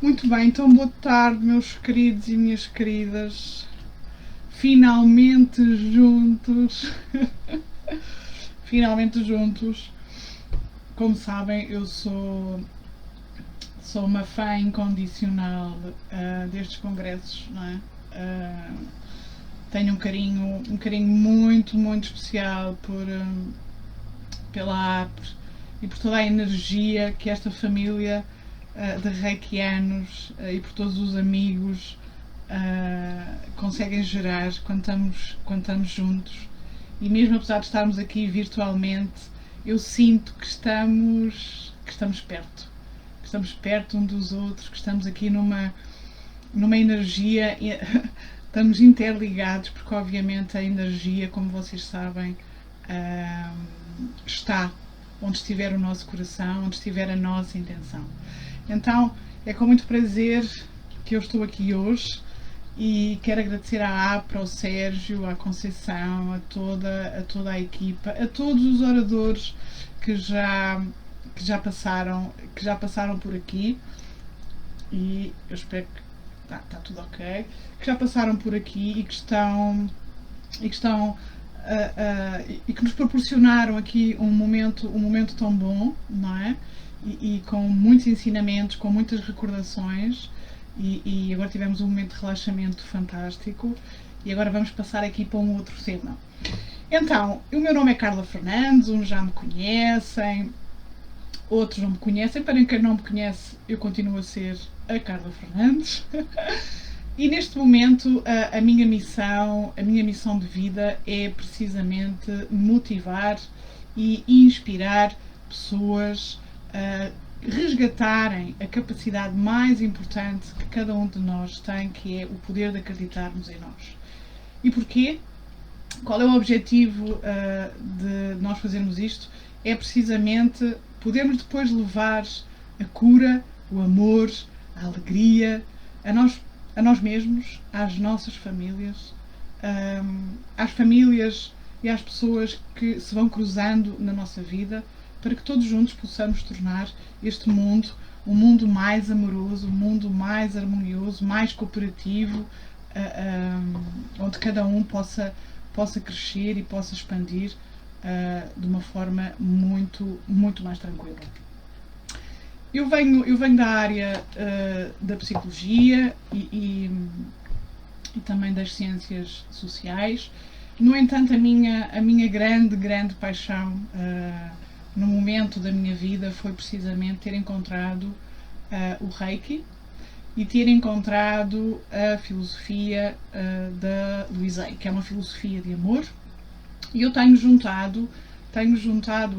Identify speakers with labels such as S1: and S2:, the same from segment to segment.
S1: Muito bem, então boa tarde, meus queridos e minhas queridas. Finalmente juntos. Finalmente juntos. Como sabem, eu sou uma fã incondicional destes congressos, não é? Tenho um carinho muito, muito especial pela APRE e por toda a energia que esta família de reikianos e por todos os amigos conseguem gerar quando estamos juntos. E mesmo apesar de estarmos aqui virtualmente, eu sinto que estamos perto. Que estamos perto um dos outros, que estamos aqui numa energia. Estamos interligados, porque obviamente a energia, como vocês sabem, está onde estiver o nosso coração, onde estiver a nossa intenção. Então, é com muito prazer que eu estou aqui hoje e quero agradecer à APRA, ao Sérgio, à Conceição, a toda a equipa, a todos os oradores que já passaram por aqui, e eu espero que está tudo ok, que já passaram por aqui e que nos proporcionaram aqui um momento tão bom, não é? E com muitos ensinamentos, com muitas recordações, e agora tivemos um momento de relaxamento fantástico, e agora vamos passar aqui para um outro tema. Então, o meu nome é Carla Fernandes, uns já me conhecem, outros não me conhecem. Para quem não me conhece, eu continuo a ser a Carla Fernandes. E neste momento a minha missão de vida é precisamente motivar e inspirar pessoas a resgatarem a capacidade mais importante que cada um de nós tem, que é o poder de acreditarmos em nós. E porquê? Qual é o objetivo de nós fazermos isto? É precisamente podermos depois levar a cura, o amor, a alegria a nós mesmos, às nossas famílias, às famílias e às pessoas que se vão cruzando na nossa vida, para que todos juntos possamos tornar este mundo um mundo mais amoroso, um mundo mais harmonioso, mais cooperativo, onde cada um possa crescer e possa expandir de uma forma muito, muito mais tranquila. Eu venho da área da psicologia e também das ciências sociais. No entanto, a minha grande paixão no momento da minha vida foi precisamente ter encontrado o Reiki e ter encontrado a filosofia da Louise Hay, que é uma filosofia de amor. E eu tenho juntado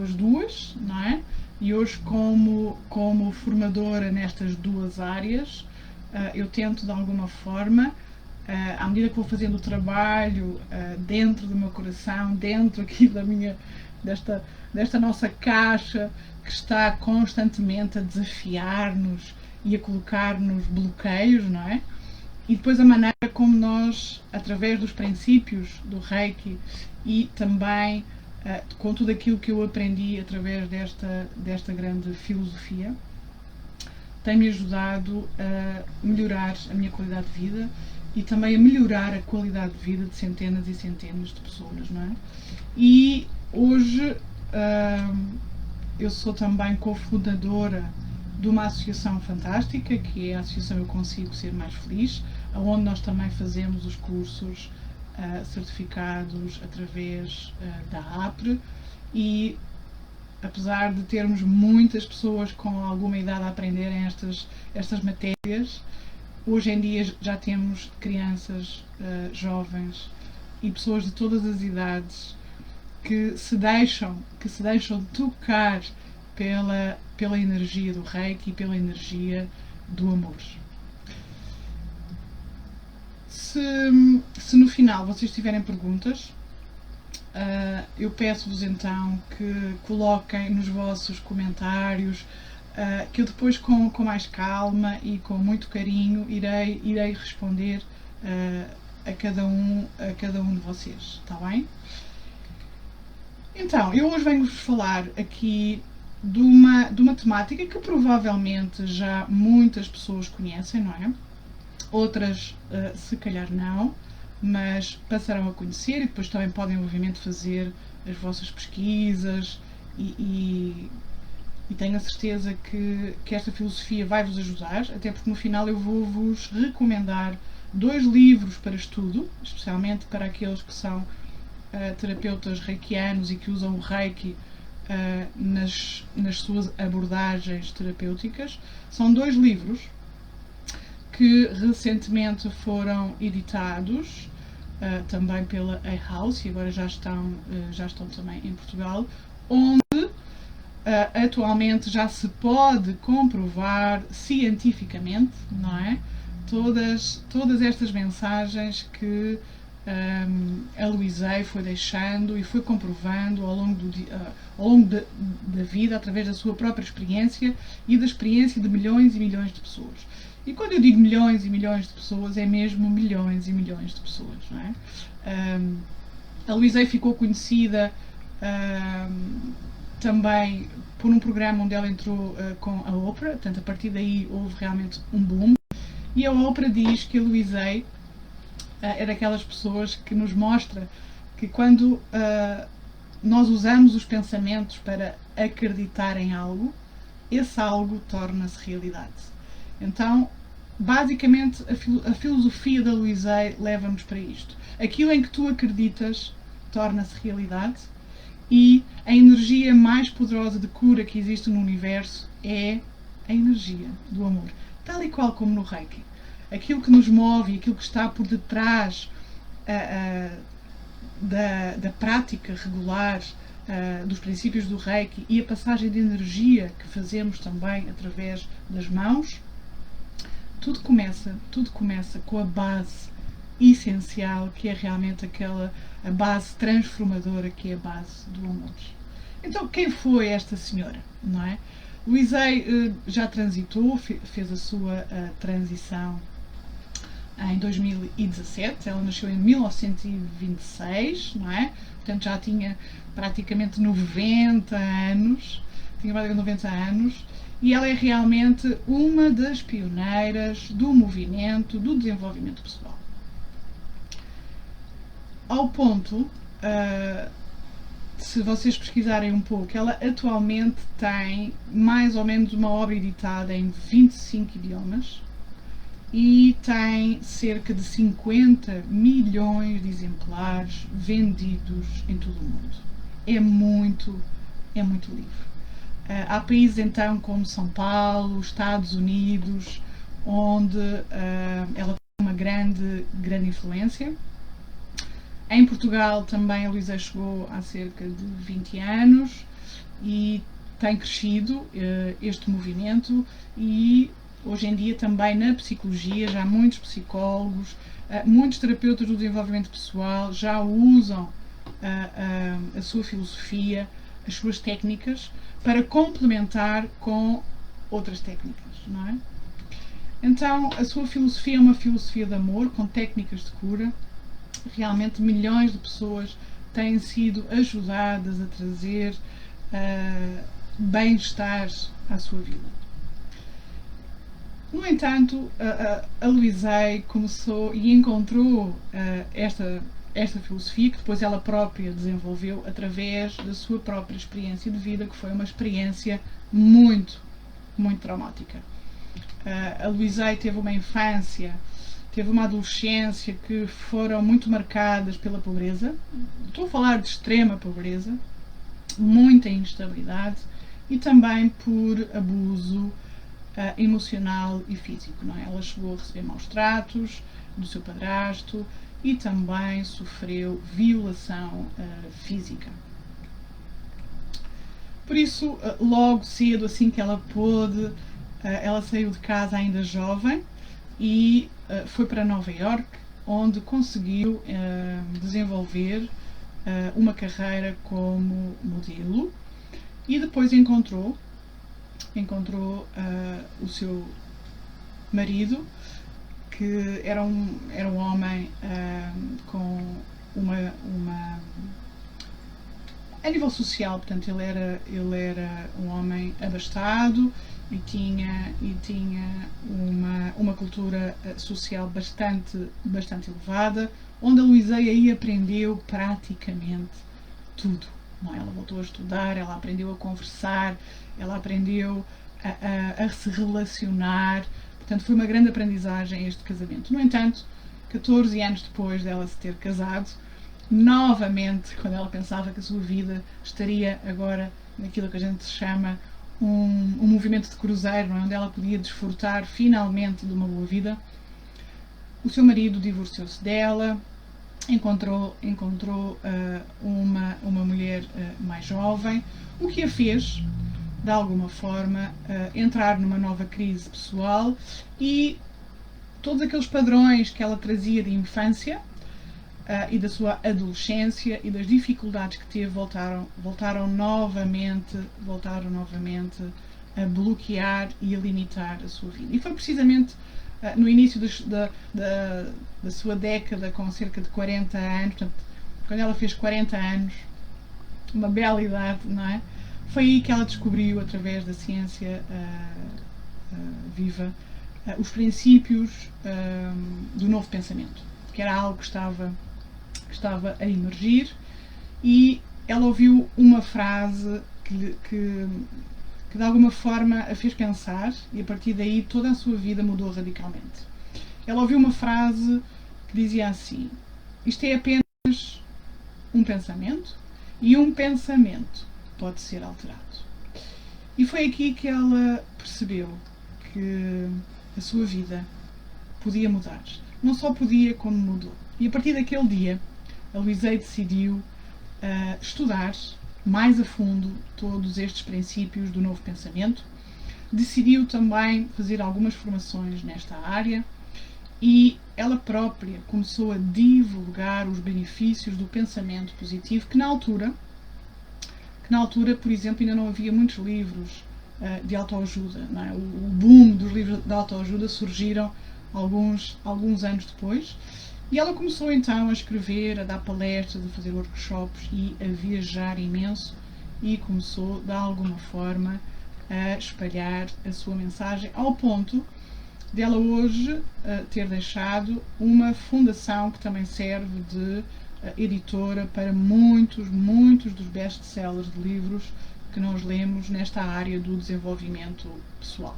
S1: as duas, não é? E hoje, como formadora nestas duas áreas, eu tento de alguma forma, à medida que vou fazendo o trabalho dentro do meu coração, dentro aqui desta nossa caixa que está constantemente a desafiar-nos e a colocar-nos bloqueios, não é? E depois a maneira como nós, através dos princípios do Reiki e também com tudo aquilo que eu aprendi através desta grande filosofia, tem-me ajudado a melhorar a minha qualidade de vida e também a melhorar a qualidade de vida de centenas e centenas de pessoas, não é? E hoje eu sou também cofundadora de uma associação fantástica, que é a Associação Eu Consigo Ser Mais Feliz, onde nós também fazemos os cursos certificados através da APRE, e apesar de termos muitas pessoas com alguma idade a aprenderem estas matérias, hoje em dia já temos crianças, jovens e pessoas de todas as idades que se deixam tocar pela energia do Reiki e pela energia do amor. Se no final vocês tiverem perguntas, eu peço-vos então que coloquem nos vossos comentários, que eu depois com mais calma e com muito carinho irei responder a cada um de vocês, está bem? Então, eu hoje venho-vos falar aqui de uma temática que provavelmente já muitas pessoas conhecem, não é? Outras se calhar não, mas passarão a conhecer e depois também podem obviamente fazer as vossas pesquisas e tenho a certeza que esta filosofia vai vos ajudar, até porque no final eu vou vos recomendar 2 livros para estudo, especialmente para aqueles que são terapeutas reikianos e que usam o reiki nas suas abordagens terapêuticas. São 2 livros que recentemente foram editados também pela A House e agora já estão também em Portugal, onde atualmente já se pode comprovar cientificamente, não é? Todas estas mensagens que a Louise foi deixando e foi comprovando ao longo da vida, através da sua própria experiência e da experiência de milhões e milhões de pessoas. E quando eu digo milhões e milhões de pessoas, é mesmo milhões e milhões de pessoas, não é? A Louise ficou conhecida também por um programa onde ela entrou com a Oprah, portanto a partir daí houve realmente um boom. E a Oprah diz que a Louise é daquelas pessoas que nos mostra que quando nós usamos os pensamentos para acreditar em algo, esse algo torna-se realidade. Então, basicamente, a filosofia da Louise leva-nos para isto. Aquilo em que tu acreditas torna-se realidade e a energia mais poderosa de cura que existe no universo é a energia do amor. Tal e qual como no Reiki. Aquilo que nos move e aquilo que está por detrás da prática regular dos princípios do Reiki e a passagem de energia que fazemos também através das mãos, tudo começa com a base essencial, que é realmente a base transformadora, que é a base do amor. Então, quem foi esta senhora, não é? Louise já transitou, fez a sua transição em 2017, ela nasceu em 1926, não é? Portanto já tinha praticamente 90 anos, e ela é realmente uma das pioneiras do movimento do desenvolvimento pessoal. Ao ponto, se vocês pesquisarem um pouco, ela atualmente tem mais ou menos uma obra editada em 25 idiomas e tem cerca de 50 milhões de exemplares vendidos em todo o mundo. É muito livro. Há países então como São Paulo, Estados Unidos, onde ela tem uma grande influência. Em Portugal também a Louise chegou há cerca de 20 anos e tem crescido este movimento e hoje em dia também na psicologia já muitos psicólogos, muitos terapeutas do desenvolvimento pessoal já usam a sua filosofia, as suas técnicas para complementar com outras técnicas, não é? Então a sua filosofia é uma filosofia de amor com técnicas de cura. Realmente milhões de pessoas têm sido ajudadas a trazer bem-estar à sua vida. No entanto, a Louise começou e encontrou esta filosofia que depois ela própria desenvolveu através da sua própria experiência de vida, que foi uma experiência muito traumática. A Louise teve uma infância, teve uma adolescência que foram muito marcadas pela pobreza. Estou a falar de extrema pobreza, muita instabilidade e também por abuso emocional e físico, não é? Ela chegou a receber maus tratos do seu padrasto e também sofreu violação física. Por isso, logo cedo, assim que ela pôde, ela saiu de casa ainda jovem e foi para Nova York, onde conseguiu desenvolver uma carreira como modelo e depois encontrou o seu marido, que era um homem com A nível social, portanto, ele era um homem abastado e tinha uma cultura social bastante elevada, onde a Luiseia aí aprendeu praticamente tudo. Não é? Ela voltou a estudar, ela aprendeu a conversar, ela aprendeu a se relacionar. Portanto, foi uma grande aprendizagem este casamento. No entanto, 14 anos depois dela se ter casado, novamente, quando ela pensava que a sua vida estaria agora naquilo que a gente chama um movimento de cruzeiro, não é? Onde ela podia desfrutar finalmente de uma boa vida, o seu marido divorciou-se dela, encontrou uma mulher mais jovem, o que a fez, de alguma forma, entrar numa nova crise pessoal, e todos aqueles padrões que ela trazia de infância e da sua adolescência e das dificuldades que teve voltaram novamente a bloquear e a limitar a sua vida. E foi precisamente no início da sua década, com cerca de 40 anos, portanto, quando ela fez 40 anos, uma bela idade, não é? Foi aí que ela descobriu, através da ciência viva, os princípios do novo pensamento, que era algo que estava a emergir, e ela ouviu uma frase que de alguma forma a fez pensar, e a partir daí toda a sua vida mudou radicalmente. Ela ouviu uma frase que dizia assim: isto é apenas um pensamento, e um pensamento pode ser alterado. E foi aqui que ela percebeu que a sua vida podia mudar. Não só podia, como mudou. E a partir daquele dia, a Luiseia decidiu estudar mais a fundo todos estes princípios do novo pensamento. Decidiu também fazer algumas formações nesta área, e ela própria começou a divulgar os benefícios do pensamento positivo, que na altura, por exemplo, ainda não havia muitos livros de autoajuda. Não é? O boom dos livros de autoajuda surgiram alguns anos depois, e ela começou então a escrever, a dar palestras, a fazer workshops e a viajar imenso, e começou de alguma forma a espalhar a sua mensagem, ao ponto de ela hoje ter deixado uma fundação que também serve de editora para muitos dos best-sellers de livros que nós lemos nesta área do desenvolvimento pessoal.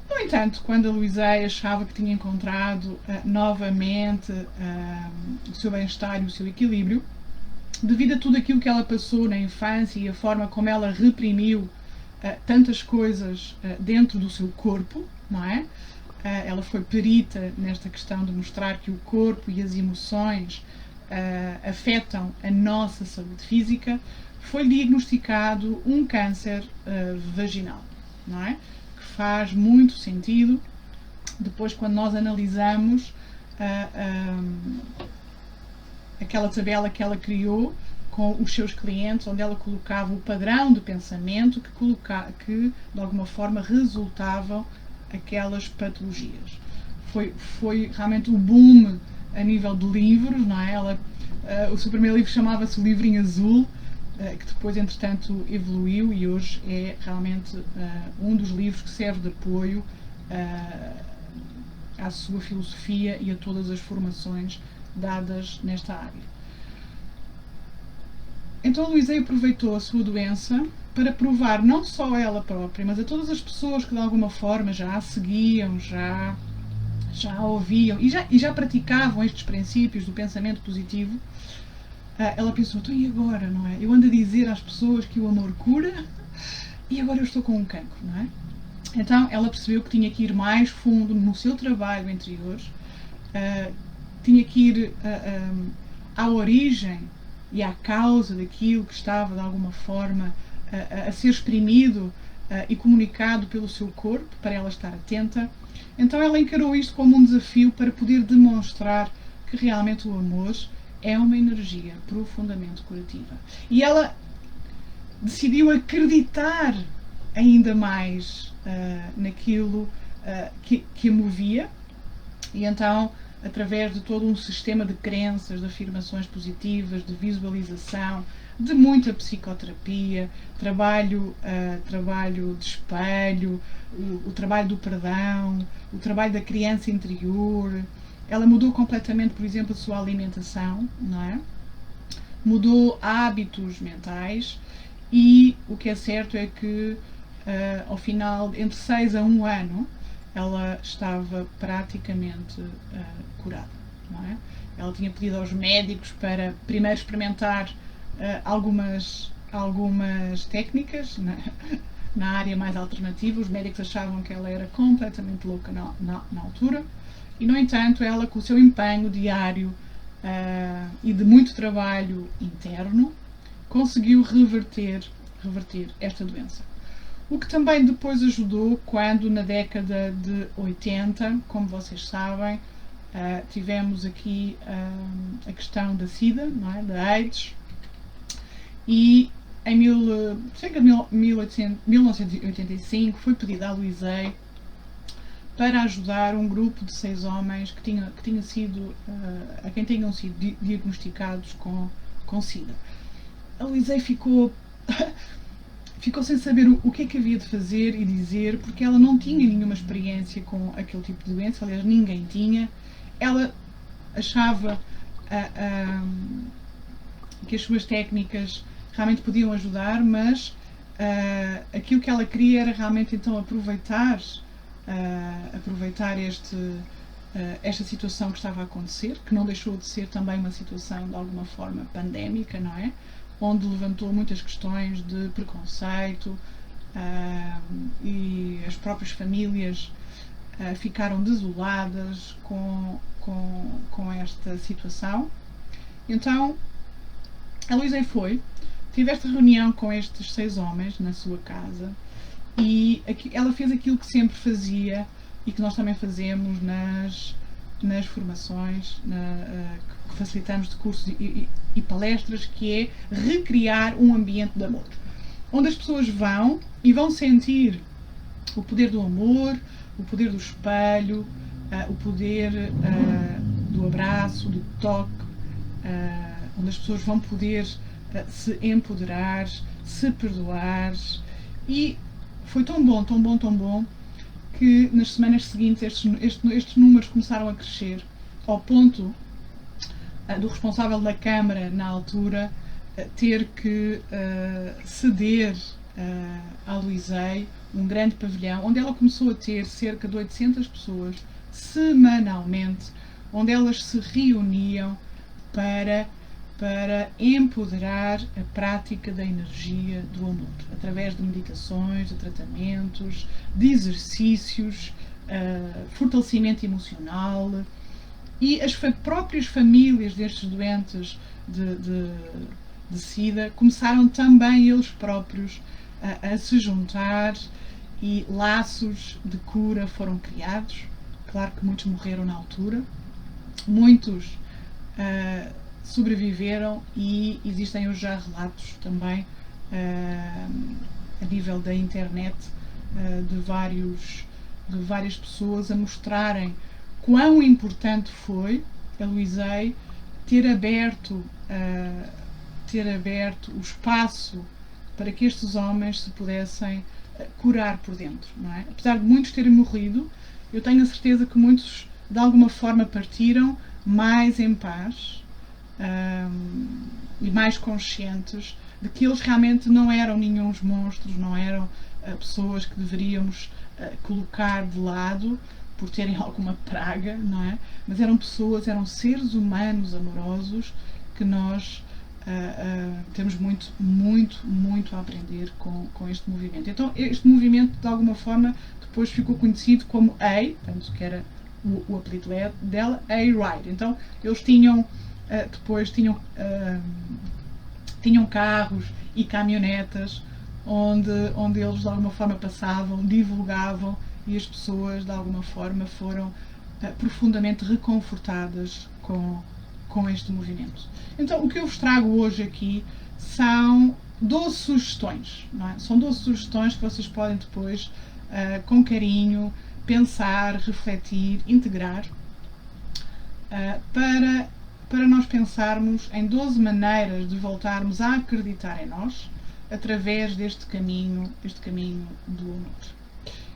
S1: No entanto, quando a Luiseia achava que tinha encontrado novamente o seu bem-estar e o seu equilíbrio, devido a tudo aquilo que ela passou na infância e a forma como ela reprimiu tantas coisas dentro do seu corpo, não é? Ela foi perita nesta questão de mostrar que o corpo e as emoções afetam a nossa saúde física. Foi diagnosticado um câncer vaginal, não é? Que faz muito sentido depois, quando nós analisamos aquela tabela que ela criou com os seus clientes, onde ela colocava o padrão de pensamento que de alguma forma resultavam aquelas patologias. Foi realmente o boom a nível de livros, não é? O seu primeiro livro chamava-se O Livrinho Azul, que depois, entretanto, evoluiu, e hoje é realmente um dos livros que serve de apoio à sua filosofia e a todas as formações dadas nesta área. Então a Luiseia aproveitou a sua doença para provar, não só a ela própria, mas a todas as pessoas que de alguma forma já a seguiam, já a ouviam e já praticavam estes princípios do pensamento positivo. Ela pensou: então, e agora, não é? Eu ando a dizer às pessoas que o amor cura, e agora eu estou com um cancro, não é? Então ela percebeu que tinha que ir mais fundo no seu trabalho interior, tinha que ir à origem e à causa daquilo que estava de alguma forma a ser exprimido e comunicado pelo seu corpo, para ela estar atenta. Então ela encarou isto como um desafio para poder demonstrar que realmente o amor é uma energia profundamente curativa. E ela decidiu acreditar ainda mais naquilo que a movia, e então, através de todo um sistema de crenças, de afirmações positivas, de visualização, de muita psicoterapia, trabalho de espelho, o trabalho do perdão, o trabalho da criança interior. Ela mudou completamente, por exemplo, a sua alimentação, não é? Mudou hábitos mentais e o que é certo é que ao final, entre 6 a 1 ano, ela estava praticamente curada, não é? Ela tinha pedido aos médicos para primeiro experimentar algumas técnicas na área mais alternativa. Os médicos achavam que ela era completamente louca na altura e, no entanto, ela, com o seu empenho diário e de muito trabalho interno, conseguiu reverter esta doença. O que também depois ajudou quando, na década de 80, como vocês sabem, tivemos aqui a questão da SIDA, não é? Da AIDS, e em 1985 foi pedido à Luizei para ajudar um grupo de 6 homens que tinha sido, a quem tinham sido diagnosticados com SIDA. A Luizei ficou sem saber o que é que havia de fazer e dizer, porque ela não tinha nenhuma experiência com aquele tipo de doença, aliás, ninguém tinha. Ela achava que as suas técnicas realmente podiam ajudar, mas aquilo que ela queria era realmente então aproveitar esta situação que estava a acontecer, que não deixou de ser também uma situação de alguma forma pandémica, não é? Onde levantou muitas questões de preconceito e as próprias famílias ficaram desoladas com esta situação. Então, a Luizei teve esta reunião com estes 6 homens na sua casa e ela fez aquilo que sempre fazia e que nós também fazemos nas formações que facilitamos de cursos e palestras, que é recriar um ambiente de amor, onde as pessoas vão sentir o poder do amor, o poder do espelho, o poder do abraço, do toque, onde as pessoas vão poder se empoderar, se perdoar. E foi tão bom que nas semanas seguintes estes números começaram a crescer, ao ponto do responsável da Câmara, na altura, ter que ceder à Luizei um grande pavilhão, onde ela começou a ter cerca de 800 pessoas semanalmente, onde elas se reuniam para empoderar a prática da energia do amor, através de meditações, de tratamentos, de exercícios, fortalecimento emocional. E as próprias famílias destes doentes de SIDA começaram também eles próprios a se juntar e laços de cura foram criados. Claro que muitos morreram na altura, muitos sobreviveram e existem hoje já relatos também a nível da internet de várias pessoas a mostrarem quão importante foi a Luizei ter aberto o espaço para que estes homens se pudessem curar por dentro, não é? Apesar de muitos terem morrido, eu tenho a certeza que muitos de alguma forma partiram mais em paz e mais conscientes de que eles realmente não eram nenhuns monstros, não eram pessoas que deveríamos colocar de lado por terem alguma praga, não é? Mas eram pessoas, eram seres humanos amorosos que nós temos muito a aprender com este movimento. Então, este movimento, de alguma forma, depois ficou conhecido como portanto, que era o apelido dela, A-Ride. Então, eles depois tinham carros e caminhonetas onde eles, de alguma forma, passavam, divulgavam, e as pessoas, de alguma forma, foram profundamente reconfortadas com este movimento. Então, o que eu vos trago hoje aqui são 12 sugestões, não é? São 12 sugestões que vocês podem depois, com carinho, pensar, refletir, integrar, para para nós pensarmos em 12 maneiras de voltarmos a acreditar em nós através deste caminho do amor.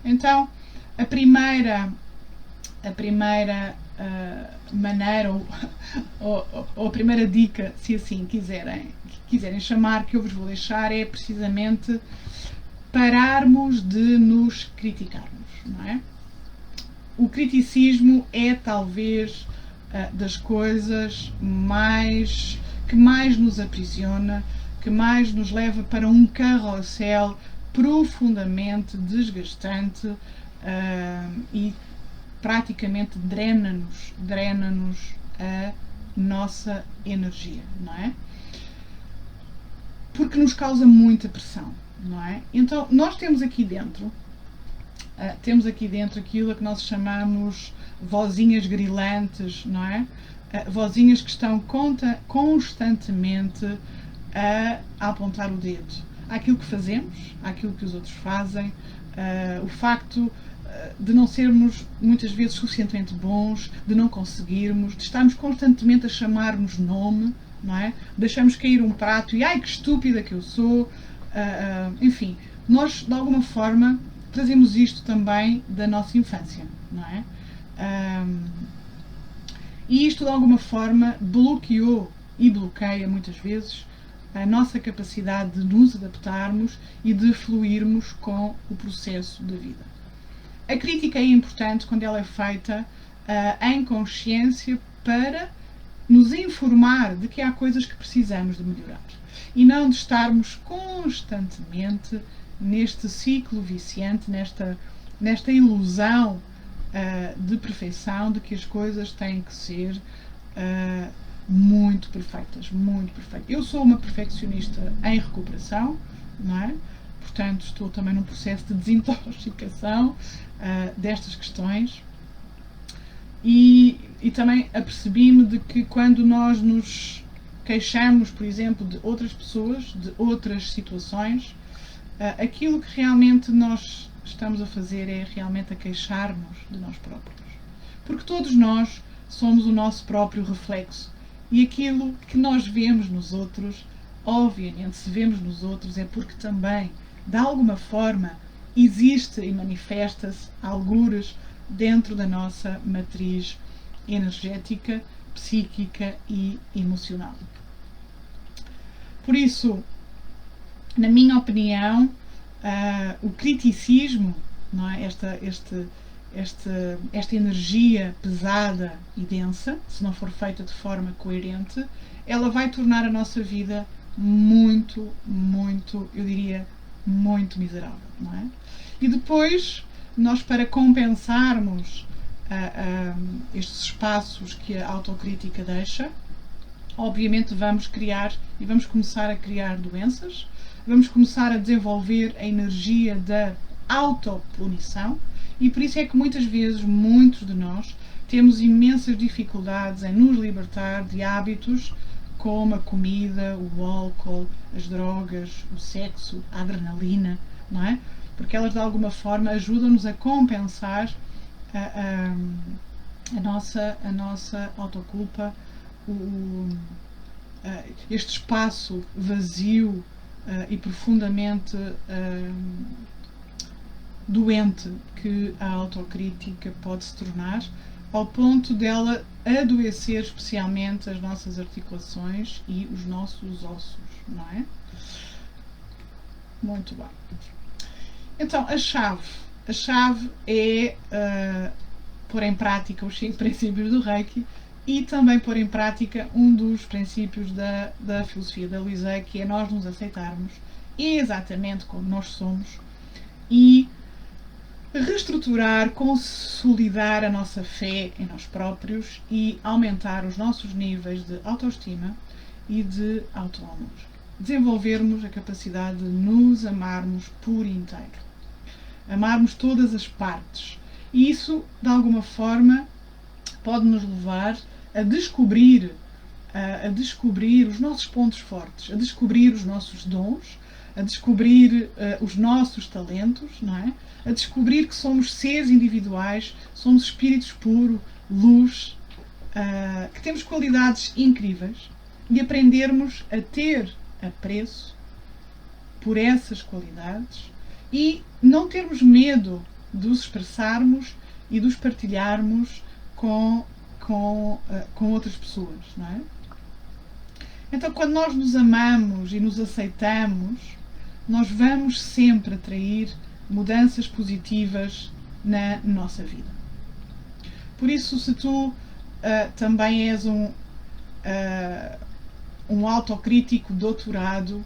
S1: Então, a primeira maneira ou a primeira dica, se assim quiserem chamar, que eu vos vou deixar é precisamente pararmos de nos criticarmos, não é? O criticismo é talvez das coisas que mais nos aprisiona, que mais nos leva para um carrossel profundamente desgastante e praticamente drena-nos a nossa energia, não é? Porque nos causa muita pressão, não é? Então, nós temos aqui dentro aquilo a que nós chamamos vozinhas grilantes, não é? Vozinhas que estão constantemente a apontar o dedo àquilo que fazemos, àquilo que os outros fazem, o facto de não sermos muitas vezes suficientemente bons, de não conseguirmos, de estarmos constantemente a chamar-nos nome, não é? Deixamos cair um prato e ai que estúpida que eu sou, enfim, nós de alguma forma trazemos isto também da nossa infância, não é? E isto de alguma forma bloqueou e bloqueia muitas vezes a nossa capacidade de nos adaptarmos e de fluirmos com o processo da vida. A crítica é importante quando ela é feita em consciência para nos informar de que há coisas que precisamos de melhorar e não de estarmos constantemente neste ciclo viciante, nesta ilusão de perfeição, de que as coisas têm que ser muito perfeitas, muito perfeitas. Eu sou uma perfeccionista em recuperação, não é? Portanto, estou também num processo de desintoxicação destas questões e também apercebi-me de que quando nós nos queixamos, por exemplo, de outras pessoas, de outras situações, aquilo que realmente nós estamos a fazer é realmente a queixar-nos de nós próprios. Porque todos nós somos o nosso próprio reflexo e aquilo que nós vemos nos outros, obviamente, se vemos nos outros é porque também, de alguma forma, existe e manifesta-se algures dentro da nossa matriz energética, psíquica e emocional. Por isso, na minha opinião, o criticismo, não é? Esta energia pesada e densa, se não for feita de forma coerente, ela vai tornar a nossa vida muito, eu diria, muito miserável, não é? E depois, nós para compensarmos estes espaços que a autocrítica deixa, obviamente vamos começar a criar doenças, vamos começar a desenvolver a energia da autopunição e por isso é que muitas vezes, muitos de nós, temos imensas dificuldades em nos libertar de hábitos como a comida, o álcool, as drogas, o sexo, a adrenalina, não é? Porque elas de alguma forma ajudam-nos a compensar a nossa autoculpa, este espaço vazio e profundamente doente que a autocrítica pode se tornar, ao ponto dela adoecer especialmente as nossas articulações e os nossos ossos, não é? Muito bem. Então, a chave é pôr em prática os 5 princípios do Reiki e também pôr em prática um dos princípios da filosofia da Luísa, que é nós nos aceitarmos exatamente como nós somos e reestruturar, consolidar a nossa fé em nós próprios e aumentar os nossos níveis de autoestima e de autoamor. Desenvolvermos a capacidade de nos amarmos por inteiro. Amarmos todas as partes. E isso, de alguma forma, pode nos levar a descobrir os nossos pontos fortes, a descobrir os nossos dons, a descobrir os nossos talentos, não é? A descobrir que somos seres individuais, somos espíritos puros, luz, que temos qualidades incríveis e aprendermos a ter apreço por essas qualidades e não termos medo de os expressarmos e de os partilharmos com outras pessoas, não é? Então, quando nós nos amamos e nos aceitamos, nós vamos sempre atrair mudanças positivas na nossa vida. Por isso, se tu também és um autocrítico doutorado,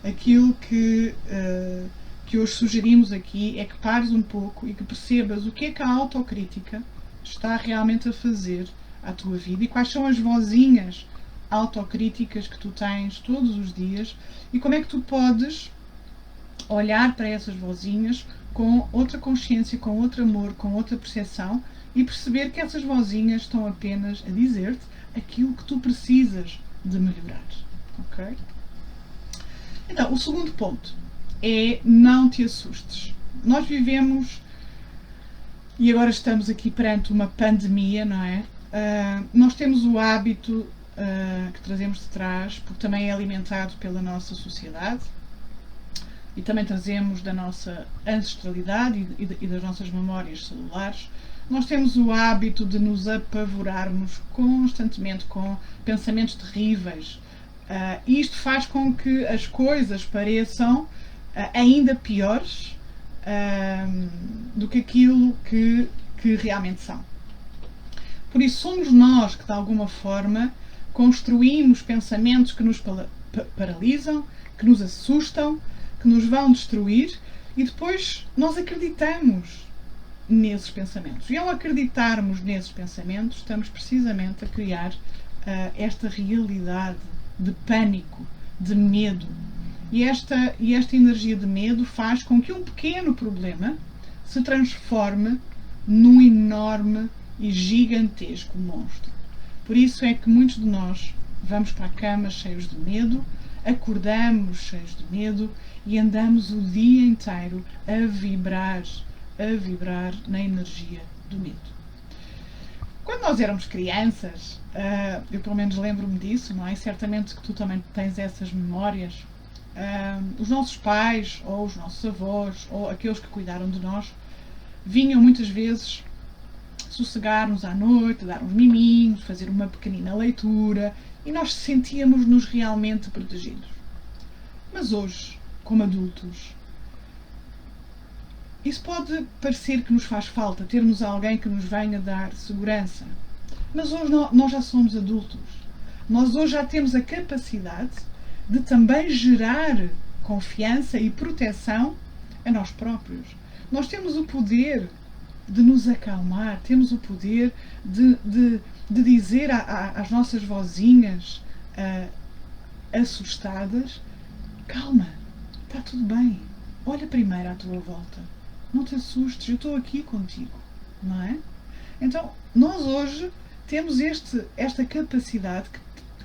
S1: aquilo que hoje sugerimos aqui é que pares um pouco e que percebas o que é que a autocrítica está realmente a fazer à tua vida e quais são as vozinhas autocríticas que tu tens todos os dias e como é que tu podes olhar para essas vozinhas com outra consciência, com outro amor, com outra percepção e perceber que essas vozinhas estão apenas a dizer-te aquilo que tu precisas de melhorar. Ok? Então, o segundo ponto é não te assustes. Nós vivemos, e agora estamos aqui perante uma pandemia, não é? Nós temos o hábito que trazemos de trás, porque também é alimentado pela nossa sociedade e também trazemos da nossa ancestralidade e das nossas memórias celulares. Nós temos o hábito de nos apavorarmos constantemente com pensamentos terríveis. Isto faz com que as coisas pareçam ainda piores do que aquilo que realmente são. Por isso somos nós que de alguma forma construímos pensamentos que nos paralisam, que nos assustam, que nos vão destruir e depois nós acreditamos nesses pensamentos. E ao acreditarmos nesses pensamentos, estamos precisamente a criar esta realidade de pânico, de medo. E esta energia de medo faz com que um pequeno problema se transforme num enorme e gigantesco monstro. Por isso é que muitos de nós vamos para a cama cheios de medo, acordamos cheios de medo e andamos o dia inteiro a vibrar na energia do medo. Quando nós éramos crianças, eu pelo menos lembro-me disso, não é? Certamente que tu também tens essas memórias. Os nossos pais, ou os nossos avós, ou aqueles que cuidaram de nós, vinham muitas vezes sossegar-nos à noite, dar uns miminhos, fazer uma pequenina leitura e nós sentíamos-nos realmente protegidos. Mas hoje, como adultos, isso pode parecer que nos faz falta, termos alguém que nos venha dar segurança. Mas hoje nós já somos adultos. Nós hoje já temos a capacidade de também gerar confiança e proteção a nós próprios. Nós temos o poder de nos acalmar, temos o poder de dizer às nossas vozinhas assustadas: calma, está tudo bem, olha primeiro à tua volta, não te assustes, eu estou aqui contigo, não é? Então, nós hoje temos esta capacidade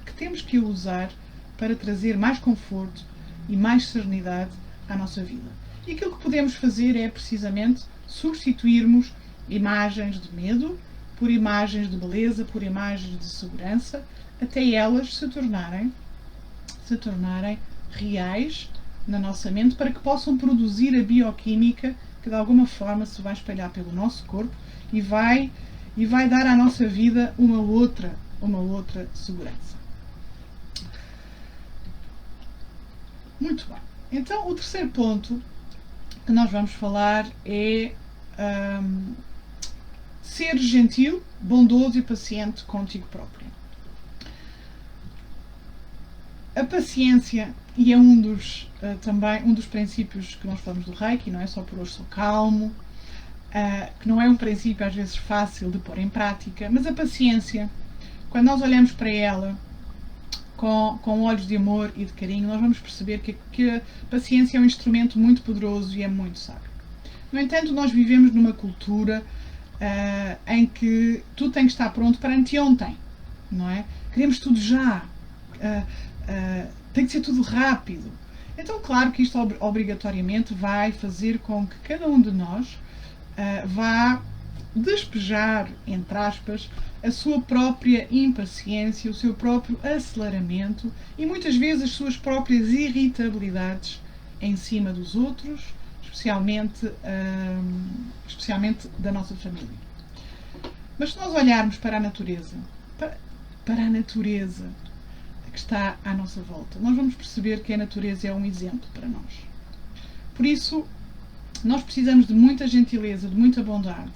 S1: que temos que usar para trazer mais conforto e mais serenidade à nossa vida. E aquilo que podemos fazer é precisamente substituirmos imagens de medo por imagens de beleza, por imagens de segurança, até elas se tornarem reais na nossa mente, para que possam produzir a bioquímica que de alguma forma se vai espalhar pelo nosso corpo e vai dar à nossa vida uma outra segurança. Muito bem. Então, o terceiro ponto que nós vamos falar é ser gentil, bondoso e paciente contigo próprio. A paciência, e é também um dos princípios que nós falamos do Reiki, não é só por hoje sou calmo, que não é um princípio às vezes fácil de pôr em prática, mas a paciência, quando nós olhamos para ela com olhos de amor e de carinho, nós vamos perceber que a paciência é um instrumento muito poderoso e é muito sábio. No entanto, nós vivemos numa cultura em que tudo tem que estar pronto para anteontem, não é? Queremos tudo já, tem que ser tudo rápido. Então, claro que isto obrigatoriamente vai fazer com que cada um de nós vá despejar, entre aspas, a sua própria impaciência, o seu próprio aceleramento e muitas vezes as suas próprias irritabilidades em cima dos outros, especialmente da nossa família. Mas se nós olharmos para a natureza, para a natureza que está à nossa volta, nós vamos perceber que a natureza é um exemplo para nós. Por isso, nós precisamos de muita gentileza, de muita bondade,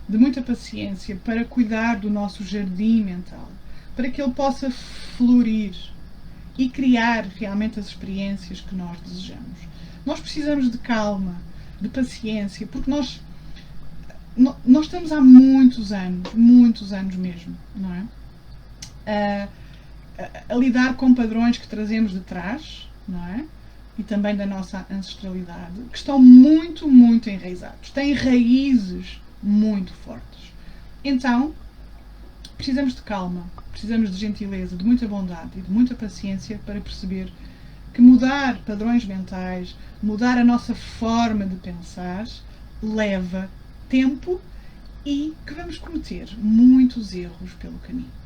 S1: de muita paciência para cuidar do nosso jardim mental, para que ele possa florir e criar realmente as experiências que nós desejamos. Nós precisamos de calma, de paciência, porque nós estamos há muitos anos mesmo, não é? A lidar com padrões que trazemos de trás, não é? E também da nossa ancestralidade, que estão muito, muito enraizados, têm raízes muito fortes. Então, precisamos de calma, precisamos de gentileza, de muita bondade e de muita paciência para perceber que mudar padrões mentais, mudar a nossa forma de pensar, leva tempo e que vamos cometer muitos erros pelo caminho.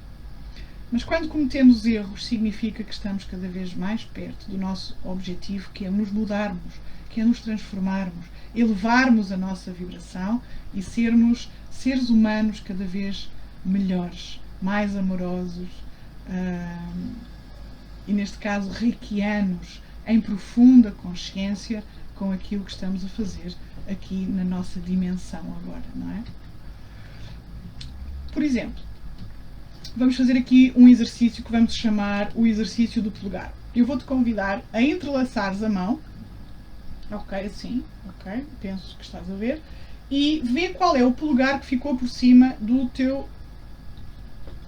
S1: Mas quando cometemos erros, significa que estamos cada vez mais perto do nosso objetivo, que é nos mudarmos, que é nos transformarmos, elevarmos a nossa vibração e sermos seres humanos cada vez melhores, mais amorosos e, neste caso, reikianos, em profunda consciência com aquilo que estamos a fazer aqui na nossa dimensão agora, não é? Por exemplo, vamos fazer aqui um exercício que vamos chamar o exercício do polegar. Eu vou-te convidar a entrelaçares a mão, ok, assim, ok, penso que estás a ver, e vê qual é o polegar que ficou por cima do teu...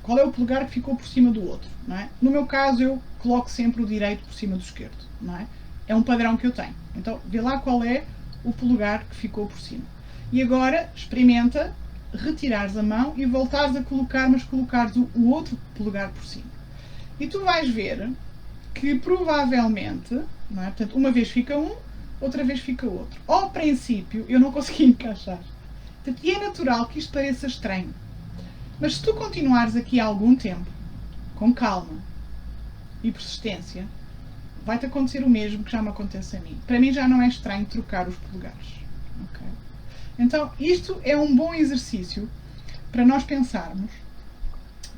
S1: Qual é o polegar que ficou por cima do outro, não é? No meu caso, eu coloco sempre o direito por cima do esquerdo, não é? É um padrão que eu tenho. Então, vê lá qual é o polegar que ficou por cima. E agora, experimenta retirares a mão e voltares a colocar, mas colocares o outro polegar por cima. E tu vais ver que provavelmente, não é? Portanto, uma vez fica um, outra vez fica outro. Ao princípio, eu não consegui encaixar. Portanto, e é natural que isto pareça estranho. Mas se tu continuares aqui há algum tempo, com calma e persistência, vai-te acontecer o mesmo que já me acontece a mim. Para mim já não é estranho trocar os polegares. Okay? Então, isto é um bom exercício para nós pensarmos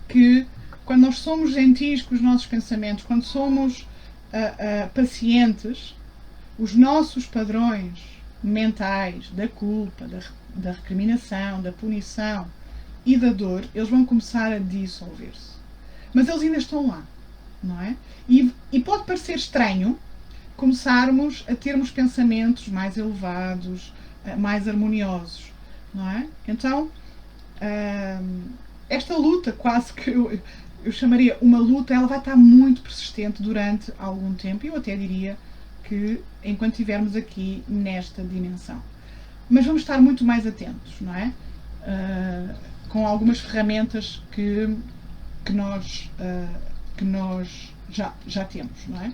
S1: que quando nós somos gentis com os nossos pensamentos, quando somos pacientes, os nossos padrões mentais da culpa, da recriminação, da punição e da dor, eles vão começar a dissolver-se. Mas eles ainda estão lá, não é? E pode parecer estranho começarmos a termos pensamentos mais elevados, mais harmoniosos, não é? Então, esta luta, quase que eu chamaria uma luta, ela vai estar muito persistente durante algum tempo, e eu até diria que enquanto estivermos aqui nesta dimensão. Mas vamos estar muito mais atentos, não é? Com algumas ferramentas que nós já temos, não é?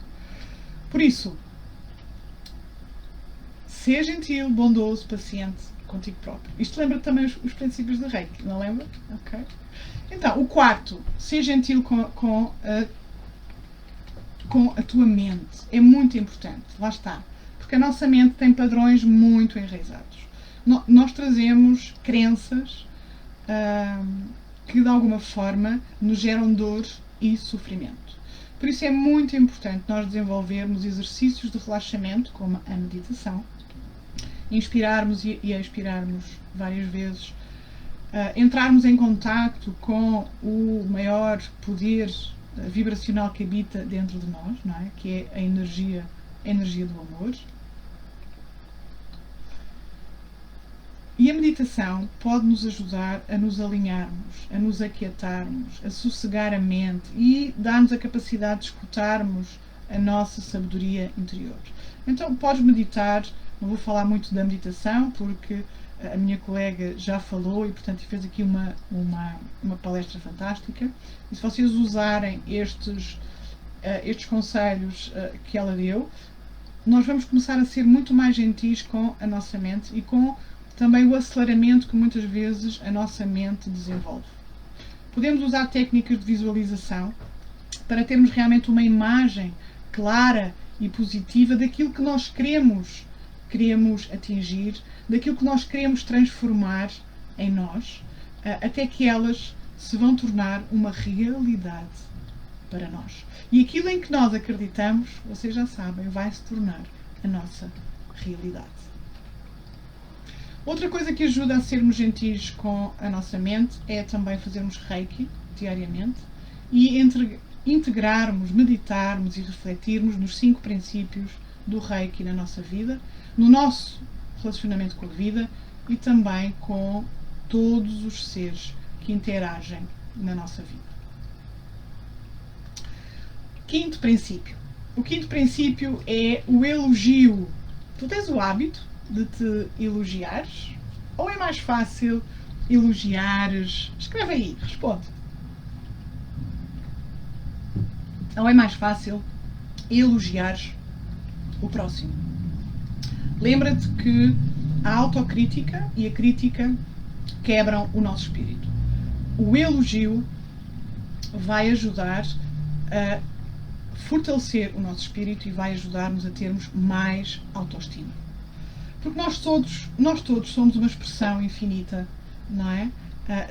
S1: Por isso, ser gentil, bondoso, paciente contigo próprio. Isto lembra também os princípios de Reiki, não lembra? Ok. Então, o quarto, ser gentil com a tua mente. É muito importante, lá está. Porque a nossa mente tem padrões muito enraizados. Nós trazemos crenças que de alguma forma nos geram dor e sofrimento. Por isso é muito importante nós desenvolvermos exercícios de relaxamento, como a meditação, inspirarmos e expirarmos várias vezes, entrarmos em contacto com o maior poder vibracional que habita dentro de nós, não é? Que é a energia do amor. E a meditação pode nos ajudar a nos alinharmos, a nos aquietarmos, a sossegar a mente e dar-nos a capacidade de escutarmos a nossa sabedoria interior. Então, podes meditar, não vou falar muito da meditação, porque a minha colega já falou e, portanto, fez aqui uma palestra fantástica. E se vocês usarem estes conselhos que ela deu, nós vamos começar a ser muito mais gentis com a nossa mente e com também o aceleramento que muitas vezes a nossa mente desenvolve. Podemos usar técnicas de visualização para termos realmente uma imagem clara e positiva daquilo que nós queremos atingir, daquilo que nós queremos transformar em nós, até que elas se vão tornar uma realidade para nós. E aquilo em que nós acreditamos, vocês já sabem, vai se tornar a nossa realidade. Outra coisa que ajuda a sermos gentis com a nossa mente é também fazermos Reiki diariamente e integrarmos, meditarmos e refletirmos nos 5 princípios do Reiki na nossa vida, no nosso relacionamento com a vida e também com todos os seres que interagem na nossa vida. Quinto princípio. O quinto princípio é o elogio. Tu tens o hábito de te elogiares? Ou é mais fácil elogiares? Escreve aí, responde. Ou é mais fácil elogiares o próximo? Lembra-te que a autocrítica e a crítica quebram o nosso espírito. O elogio vai ajudar a fortalecer o nosso espírito e vai ajudar-nos a termos mais autoestima. Porque nós todos somos uma expressão infinita, não é?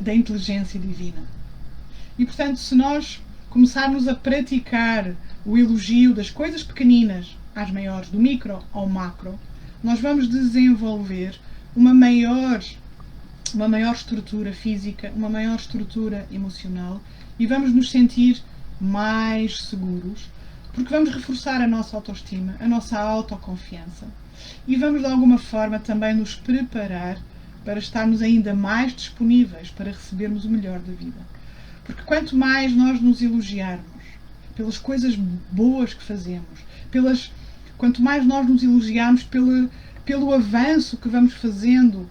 S1: Da inteligência divina. E, portanto, se nós começarmos a praticar o elogio das coisas pequeninas às maiores, do micro ao macro, nós vamos desenvolver uma maior estrutura física, uma maior estrutura emocional e vamos nos sentir mais seguros, porque vamos reforçar a nossa autoestima, a nossa autoconfiança e vamos de alguma forma também nos preparar para estarmos ainda mais disponíveis para recebermos o melhor da vida. Porque quanto mais nós nos elogiarmos pelas coisas boas que fazemos, quanto mais nós nos elogiarmos pelo avanço que vamos fazendo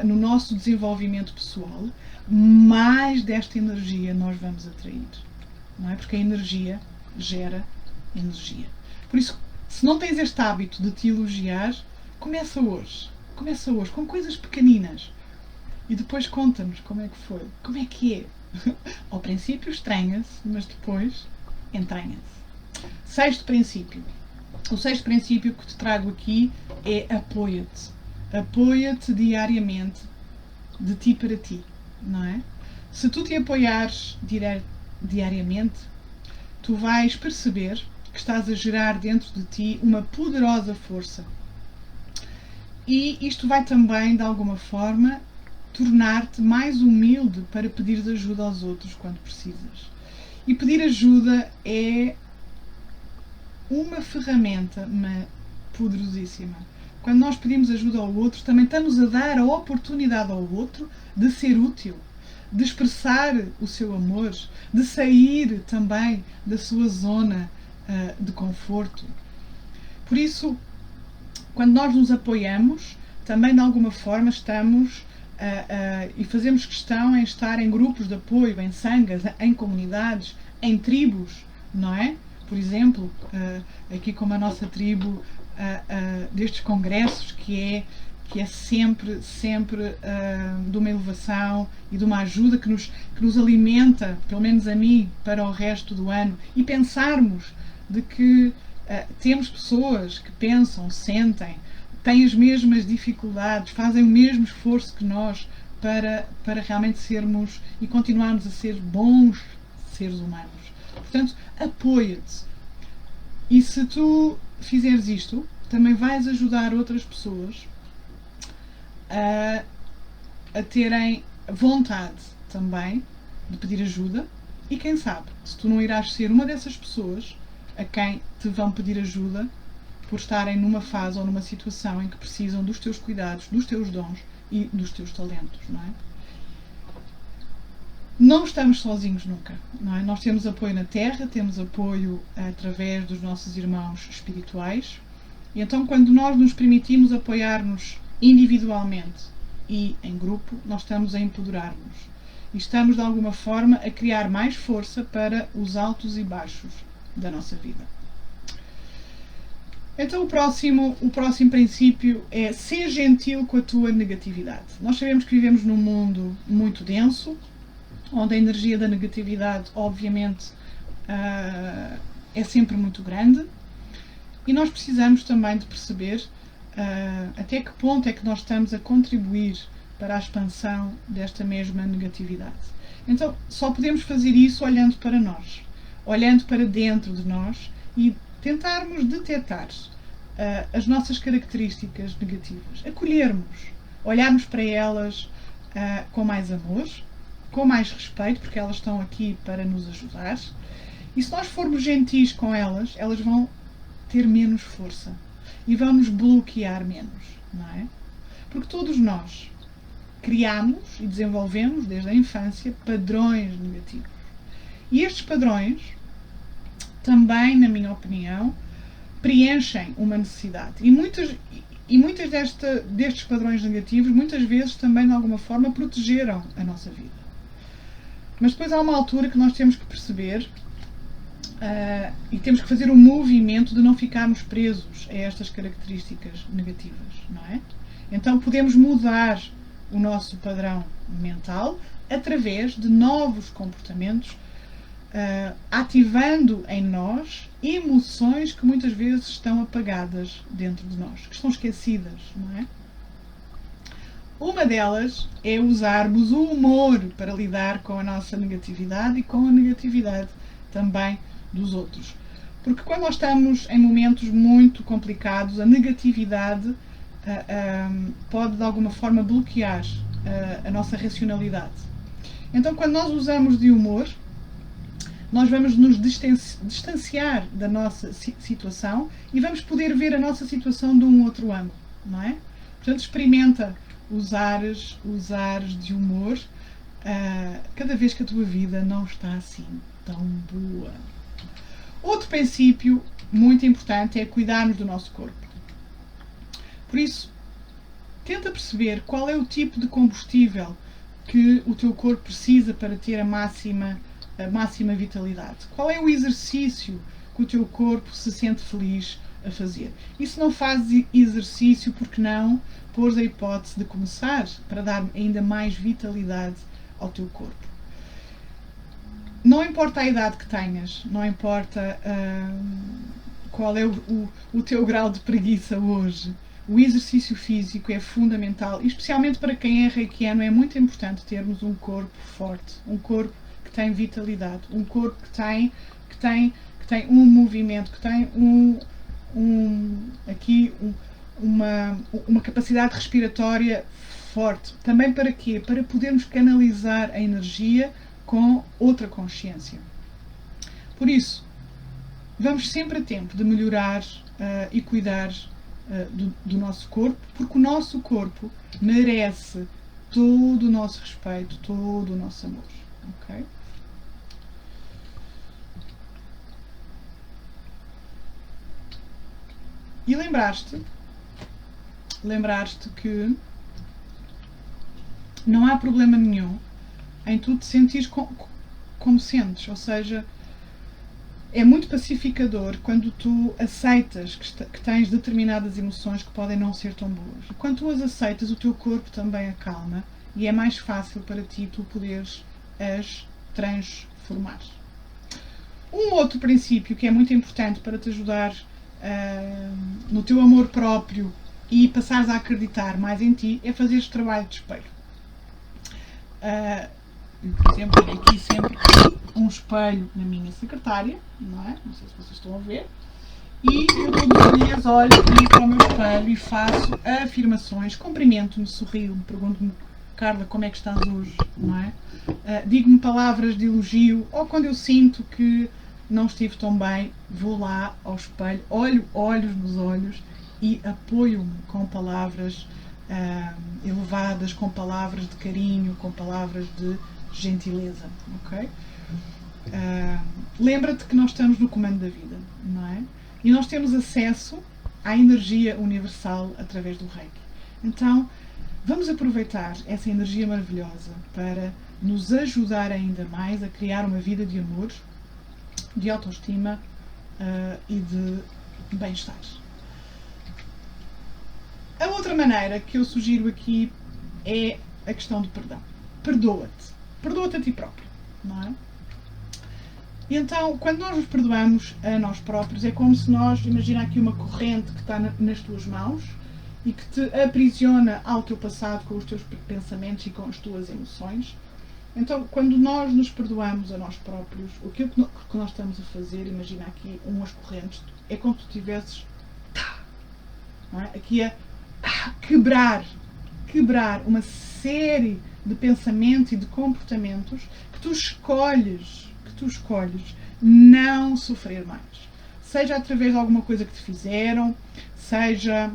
S1: no nosso desenvolvimento pessoal, mais desta energia nós vamos atrair. Não é? Porque a energia gera energia. Por isso, se não tens este hábito de te elogiar, começa hoje. Começa hoje com coisas pequeninas. E depois conta-nos como é que foi. Como é que é? Ao princípio estranha-se, mas depois entranha-se. Sexto princípio. O sexto princípio que te trago aqui é apoia-te. Apoia-te diariamente de ti para ti, não é? Se tu te apoiares diariamente, tu vais perceber que estás a gerar dentro de ti uma poderosa força. E isto vai também, de alguma forma, tornar-te mais humilde para pedir ajuda aos outros quando precisas. E pedir ajuda é uma ferramenta poderosíssima. Quando nós pedimos ajuda ao outro, também estamos a dar a oportunidade ao outro de ser útil, de expressar o seu amor, de sair também da sua zona de conforto. Por isso, quando nós nos apoiamos, também de alguma forma estamos e fazemos questão em estar em grupos de apoio, em sangas, em comunidades, em tribos, não é? Por exemplo, aqui como a nossa tribo destes congressos, que é sempre de uma elevação e de uma ajuda que nos alimenta, pelo menos a mim, para o resto do ano, e pensarmos de que temos pessoas que pensam, sentem, têm as mesmas dificuldades, fazem o mesmo esforço que nós para realmente sermos e continuarmos a ser bons seres humanos. Portanto, apoia-te. E se tu fizeres isto, também vais ajudar outras pessoas a terem vontade também de pedir ajuda. E quem sabe, se tu não irás ser uma dessas pessoas a quem te vão pedir ajuda por estarem numa fase ou numa situação em que precisam dos teus cuidados, dos teus dons e dos teus talentos, não é? Não estamos sozinhos nunca, não é? Nós temos apoio na Terra, temos apoio através dos nossos irmãos espirituais, e então quando nós nos permitimos apoiar-nos individualmente e em grupo, nós estamos a empoderar-nos e estamos de alguma forma a criar mais força para os altos e baixos da nossa vida. Então o próximo princípio é ser gentil com a tua negatividade. Nós sabemos que vivemos num mundo muito denso, onde a energia da negatividade, obviamente, é sempre muito grande, e nós precisamos também de perceber até que ponto é que nós estamos a contribuir para a expansão desta mesma negatividade. Então, só podemos fazer isso olhando para nós, olhando para dentro de nós e tentarmos detectar as nossas características negativas, acolhermos, olharmos para elas com mais amor, com mais respeito, porque elas estão aqui para nos ajudar. E se nós formos gentis com elas, elas vão ter menos força e vão nos bloquear menos, não é? Porque todos nós criamos e desenvolvemos desde a infância padrões negativos. E estes padrões também, na minha opinião, preenchem uma necessidade. E muitas destes padrões negativos, muitas vezes também de alguma forma protegeram a nossa vida. Mas depois há uma altura que nós temos que perceber e temos que fazer um movimento de não ficarmos presos a estas características negativas, não é? Então podemos mudar o nosso padrão mental através de novos comportamentos, ativando em nós emoções que muitas vezes estão apagadas dentro de nós, que estão esquecidas, não é? Uma delas é usarmos o humor para lidar com a nossa negatividade e com a negatividade também dos outros. Porque quando nós estamos em momentos muito complicados, a negatividade pode de alguma forma bloquear a nossa racionalidade. Então, quando nós usamos de humor, nós vamos nos distanciar da nossa situação e vamos poder ver a nossa situação de um outro ângulo, não é? Portanto, experimenta usares de humor cada vez que a tua vida não está assim tão boa. Outro princípio muito importante é cuidarmos do nosso corpo. Por isso, tenta perceber qual é o tipo de combustível que o teu corpo precisa para ter a máxima vitalidade. Qual é o exercício que o teu corpo se sente feliz a fazer? E se não fazes exercício, por que não pôr a hipótese de começar para dar ainda mais vitalidade ao teu corpo? Não importa a idade que tenhas, não importa qual é o teu grau de preguiça hoje, o exercício físico é fundamental, e especialmente para quem é reikiano é muito importante termos um corpo forte, um corpo que tem vitalidade, um corpo que tem um movimento, que tem uma capacidade respiratória forte. Também para quê? Para podermos canalizar a energia com outra consciência. Por isso, vamos sempre a tempo de melhorar e cuidar do nosso corpo, porque o nosso corpo merece todo o nosso respeito, todo o nosso amor. Ok? E lembraste que não há problema nenhum em tu te sentires como sentes, ou seja, é muito pacificador quando tu aceitas que tens determinadas emoções que podem não ser tão boas. Quando tu as aceitas, o teu corpo também acalma e é mais fácil para ti tu poderes as transformar. Um outro princípio que é muito importante para te ajudar no teu amor próprio e passares a acreditar mais em ti é fazeres trabalho de espelho. Por exemplo, tenho aqui sempre um espelho na minha secretária, não é? Não sei se vocês estão a ver. E eu todos os dias olho aqui para o meu espelho e faço afirmações, cumprimento-me, sorrio-me, pergunto-me: Carla, como é que estás hoje? Não é? Digo-me palavras de elogio, ou quando eu sinto que não estive tão bem, vou lá ao espelho, olho olhos nos olhos e apoio-me com palavras elevadas, com palavras de carinho, com palavras de gentileza, ok? Lembra-te que nós estamos no comando da vida, não é? E nós temos acesso à energia universal através do Reiki. Então, vamos aproveitar essa energia maravilhosa para nos ajudar ainda mais a criar uma vida de amor, de autoestima e de bem-estar. A outra maneira que eu sugiro aqui é a questão do perdão. Perdoa-te. Perdoa-te a ti próprio, não é? E então, quando nós nos perdoamos a nós próprios, é como se nós, imagina aqui uma corrente que está nas tuas mãos e que te aprisiona ao teu passado com os teus pensamentos e com as tuas emoções. Então, quando nós nos perdoamos a nós próprios, o que nós estamos a fazer, imagina aqui umas correntes, é como se tu tivesses não é? Aqui a quebrar uma série de pensamentos e de comportamentos que tu escolhes não sofrer mais. Seja através de alguma coisa que te fizeram, seja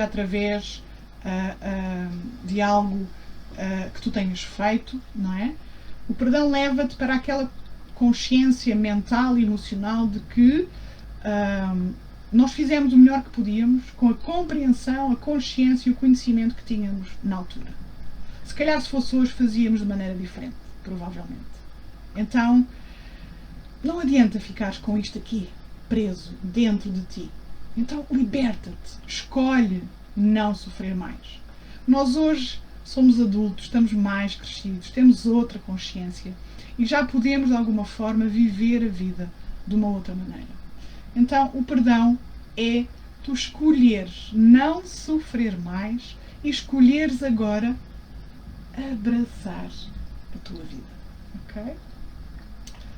S1: através de algo que tu tenhas feito, não é? O perdão leva-te para aquela consciência mental e emocional de que nós fizemos o melhor que podíamos com a compreensão, a consciência e o conhecimento que tínhamos na altura. Se calhar se fosse hoje fazíamos de maneira diferente, provavelmente. Então, não adianta ficares com isto aqui, preso dentro de ti. Então, liberta-te, escolhe não sofrer mais. Nós hoje somos adultos, estamos mais crescidos, temos outra consciência e já podemos, de alguma forma, viver a vida de uma outra maneira. Então, o perdão é tu escolheres não sofrer mais e escolheres agora abraçar a tua vida. Ok?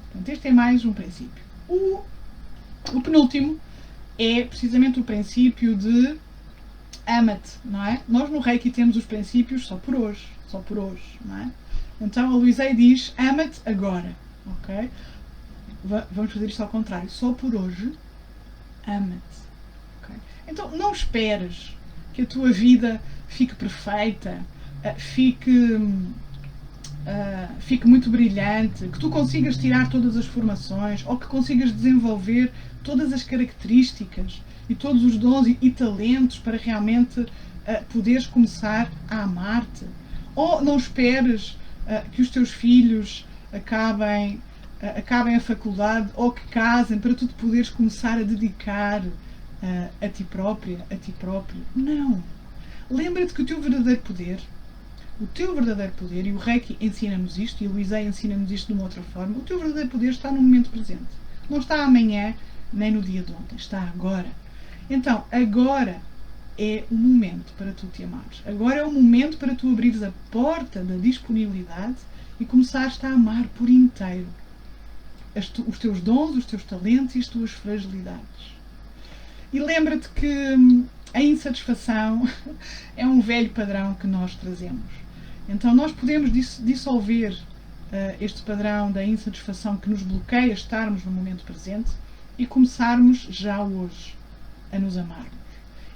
S1: Portanto, este é mais um princípio. O penúltimo é precisamente o princípio de ama-te, não é? Nós no Reiki temos os princípios só por hoje, não é? Então a Luísa diz, ama-te agora, ok? Vamos fazer isto ao contrário, só por hoje, ama-te. Okay? Então não esperes que a tua vida fique perfeita, fique muito brilhante, que tu consigas tirar todas as formações ou que consigas desenvolver todas as características e todos os dons e talentos para realmente poderes começar a amar-te. Ou não esperes que os teus filhos acabem a faculdade ou que casem para tu te poderes começar a dedicar a ti própria, a ti próprio. Não! Lembra-te que o teu verdadeiro poder, e o Reiki ensina-nos isto, e a Luísa ensina-nos isto de uma outra forma, o teu verdadeiro poder está no momento presente. Não está amanhã, nem no dia de ontem, está agora. Então, agora é o momento para tu te amares. Agora é o momento para tu abrires a porta da disponibilidade e começares a amar por inteiro os teus dons, os teus talentos e as tuas fragilidades. E lembra-te que a insatisfação é um velho padrão que nós trazemos. Então nós podemos dissolver este padrão da insatisfação que nos bloqueia estarmos no momento presente e começarmos já hoje a nos amarmos.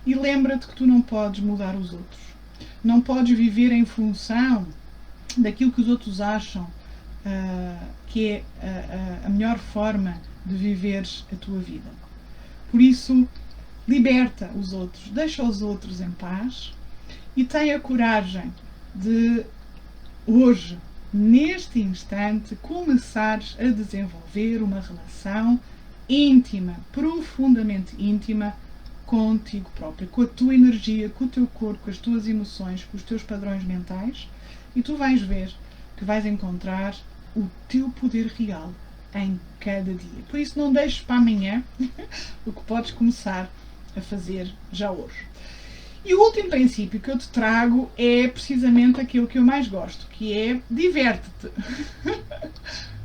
S1: E lembra-te que tu não podes mudar os outros. Não podes viver em função daquilo que os outros acham que é a melhor forma de viveres a tua vida. Por isso, liberta os outros, deixa os outros em paz e tenha coragem de hoje, neste instante, começares a desenvolver uma relação íntima, profundamente íntima contigo próprio, com a tua energia, com o teu corpo, com as tuas emoções, com os teus padrões mentais, e tu vais ver que vais encontrar o teu poder real em cada dia. Por isso não deixes para amanhã o que podes começar a fazer já hoje. E o último princípio que eu te trago é precisamente aquilo que eu mais gosto, que é diverte-te.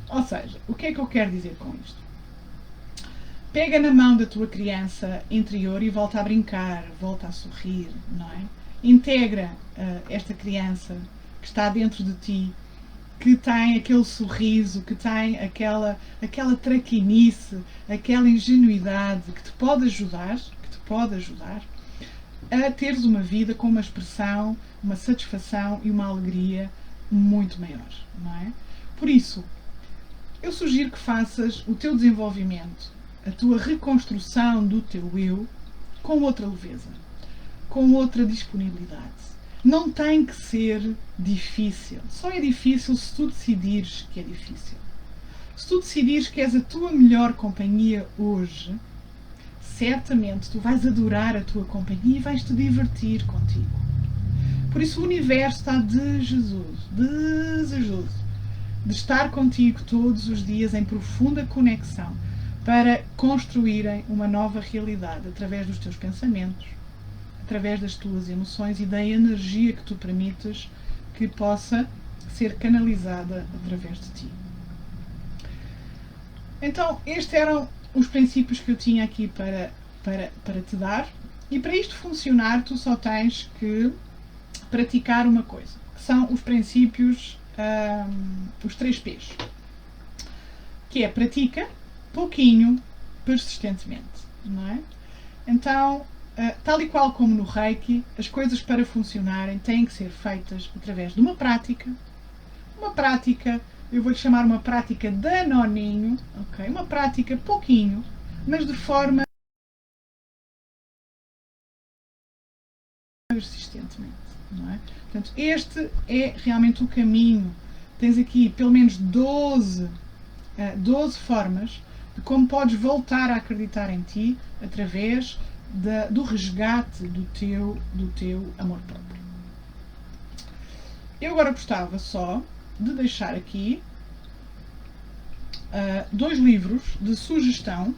S1: Ou seja, o que é que eu quero dizer com isto? Pega na mão da tua criança interior e volta a brincar, volta a sorrir, não é? Integra esta criança que está dentro de ti, que tem aquele sorriso, que tem aquela traquinice, aquela ingenuidade que te pode ajudar a teres uma vida com uma expressão, uma satisfação e uma alegria muito maior, não é? Por isso, eu sugiro que faças o teu desenvolvimento, a tua reconstrução do teu eu com outra leveza, com outra disponibilidade. Não tem que ser difícil. Só é difícil se tu decidires que é difícil. Se tu decidires que és a tua melhor companhia hoje, certamente tu vais adorar a tua companhia e vais te divertir contigo. Por isso o universo está desejoso de estar contigo todos os dias em profunda conexão para construírem uma nova realidade através dos teus pensamentos, através das tuas emoções e da energia que tu permites que possa ser canalizada através de ti. Então, estes eram os princípios que eu tinha aqui para te dar, e para isto funcionar tu só tens que praticar uma coisa, que são os princípios, os 3 P's, que é pratica, pouquinho, persistentemente, não é? Então, tal e qual como no Reiki, as coisas para funcionarem têm que ser feitas através de uma prática, eu vou-lhe chamar uma prática danoninho, ok? Uma prática pouquinho, mas de forma persistentemente, não é? Portanto, este é realmente o caminho. Tens aqui pelo menos 12 formas de como podes voltar a acreditar em ti através do resgate do teu amor próprio. Eu agora gostava só de deixar aqui 2 livros de sugestão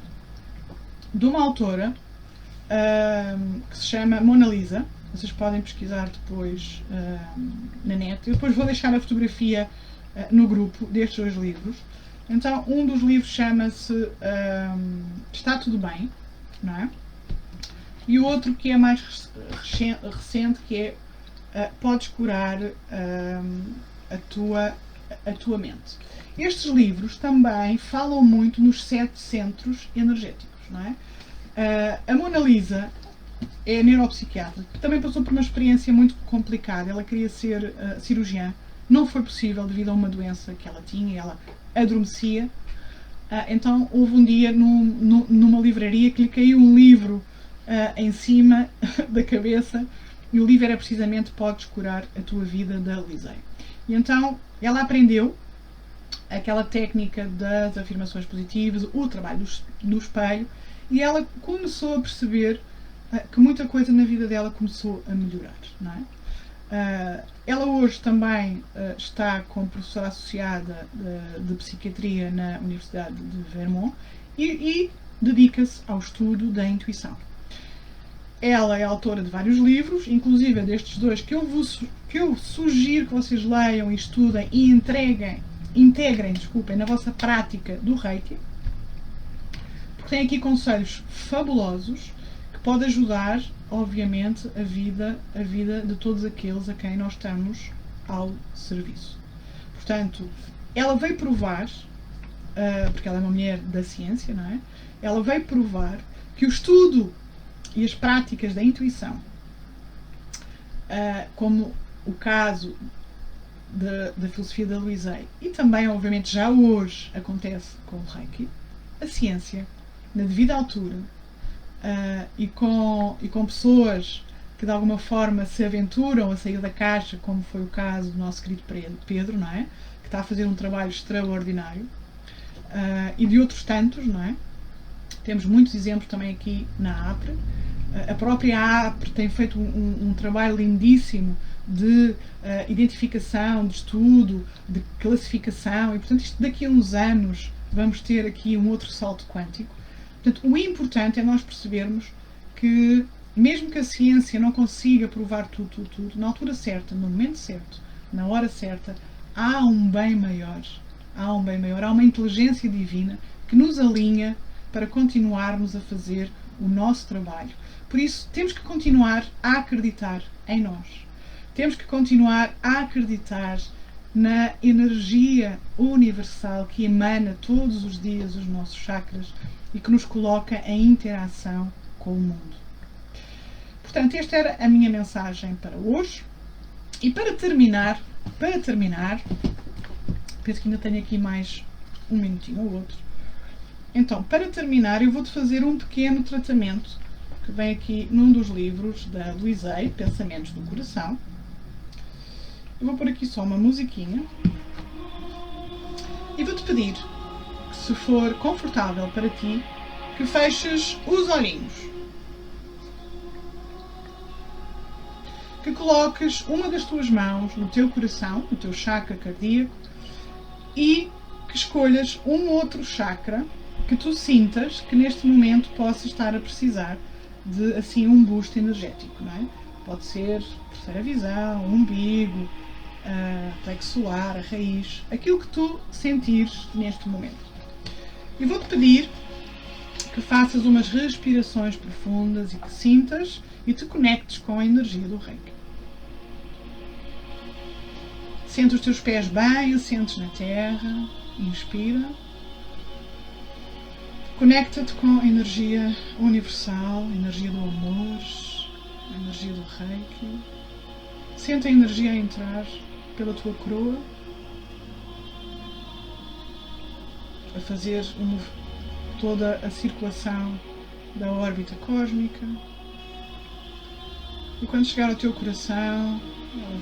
S1: de uma autora que se chama Mona Lisa. Vocês podem pesquisar depois na net. Eu depois vou deixar a fotografia no grupo destes 2 livros. Então, um dos livros chama-se Está Tudo Bem, não é? E o outro que é mais recente, que é Podes Curar a tua mente. Estes livros também falam muito nos 7 centros energéticos, não é? A Mona Lisa é neuropsiquiatra, que também passou por uma experiência muito complicada. Ela queria ser cirurgiã, não foi possível devido a uma doença que ela tinha, ela adormecia. Então houve um dia numa livraria que lhe caiu um livro em cima da cabeça, e o livro era precisamente Podes Curar a Tua Vida, da Lisey. E então ela aprendeu aquela técnica das afirmações positivas, o trabalho do espelho, e ela começou a perceber que muita coisa na vida dela começou a melhorar, não é? Ela hoje também está como professora associada de psiquiatria na Universidade de Vermont e dedica-se ao estudo da intuição. Ela é autora de vários livros, inclusive destes 2 que eu sugiro que vocês leiam e estudem e integrem na vossa prática do Reiki, porque tem aqui conselhos fabulosos que podem ajudar, obviamente, a vida de todos aqueles a quem nós estamos ao serviço. Portanto, ela veio provar, porque ela é uma mulher da ciência, não é? Ela veio provar que o estudo e as práticas da intuição, como o caso da filosofia da Lisey, e também, obviamente, já hoje acontece com o Reiki, a ciência, na devida altura, e com pessoas que de alguma forma se aventuram a sair da caixa, como foi o caso do nosso querido Pedro, não é? Que está a fazer um trabalho extraordinário, e de outros tantos, não é? Temos muitos exemplos também aqui na APRE. A própria APRE tem feito um trabalho lindíssimo de identificação, de estudo, de classificação, e portanto isto daqui a uns anos vamos ter aqui um outro salto quântico. Portanto, o importante é nós percebermos que, mesmo que a ciência não consiga provar tudo, na altura certa, no momento certo, na hora certa, há um bem maior, há uma inteligência divina que nos alinha para continuarmos a fazer o nosso trabalho. Por isso, temos que continuar a acreditar em nós. Temos que continuar a acreditar na energia universal que emana todos os dias os nossos chakras e que nos coloca em interação com o mundo. Portanto, esta era a minha mensagem para hoje. E para terminar, penso que ainda tenho aqui mais um minutinho ou outro. Então, para terminar, eu vou-te fazer um pequeno tratamento que vem aqui num dos livros da Lisey, Pensamentos do Coração. Eu vou pôr aqui só uma musiquinha e vou-te pedir que, se for confortável para ti, que feches os olhinhos, que coloques uma das tuas mãos no teu coração, no teu chakra cardíaco, e que escolhas um outro chakra que tu sintas que neste momento possa estar a precisar de assim um boost energético, não é? Pode ser a terceira visão, o umbigo, a plexo solar, a raiz, aquilo que tu sentires neste momento. E vou-te pedir que faças umas respirações profundas e que sintas e te conectes com a energia do Reiki. Sente os teus pés bem assentes na terra, inspira. Conecta-te com a energia universal, a energia do amor, a energia do Reiki. Sente a energia a entrar pela tua coroa, a fazer toda a circulação da órbita cósmica. E quando chegar ao teu coração, ela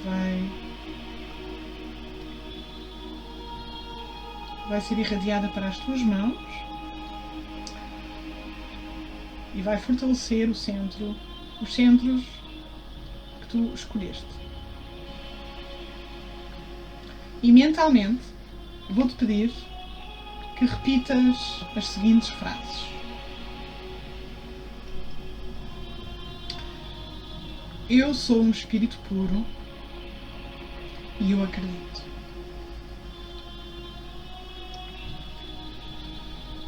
S1: vai ser irradiada para as tuas mãos e vai fortalecer os centros que tu escolheste. E mentalmente vou-te pedir que repitas as seguintes frases. Eu sou um espírito puro e eu acredito.